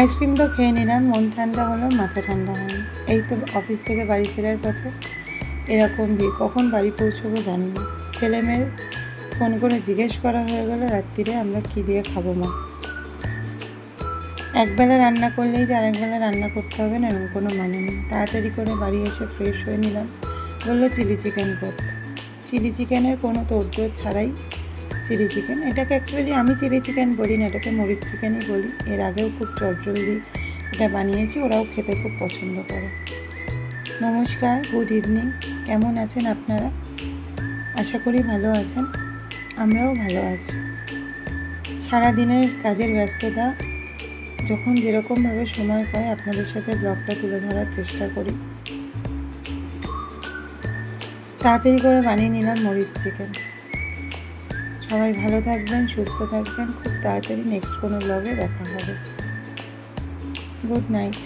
Ice cream তো খেয়ে নিলাম, মন ঠান্ডা হলো, মাথা ঠান্ডা হয়নি। এই তো অফিস থেকে বাড়ি ফেরার পথে এরকম ভিড়, কখন বাড়ি পৌঁছবো জানি না। ছেলে মেয়ের ফোন করে জিজ্ঞেস করা হয়ে গেল রাত্রিরে আমরা কী দিয়ে খাবো মা। একবেলা রান্না করলেই যে আরেকবেলা রান্না করতে হবে না, এরকম কোনো মানে নেই। তাড়াতাড়ি করে বাড়ি এসে ফ্রেশ হয়ে নিলাম। বললো চিলি চিকেন করতে। চিলি চিকেনের কোনো তোড়জোড় ছাড়াই চিলি চিকেন, এটাকে অ্যাকচুয়ালি আমি চিলি চিকেন বলি না, এটাকে মরিচ চিকেনই বলি। এর আগেও খুব চটজলদি এটা বানিয়েছি, ওরাও খেতে খুব পছন্দ করে। নমস্কার, গুড ইভিনিং। কেমন আছেন আপনারা? আশা করি ভালো আছেন, আমরাও ভালো আছি। সারাদিনের কাজের ব্যস্ততা, যখন যেরকমভাবে সময় পাই আপনাদের সাথে ব্লগটা তুলে ধরার চেষ্টা করি। তাড়াতাড়ি করে বানিয়ে নিলাম মরিচ চিকেন। সবাই ভালো থাকবেন, সুস্থ থাকবেন। খুব তাড়াতাড়ি নেক্সট কোনো ব্লগে দেখা হবে। Good night.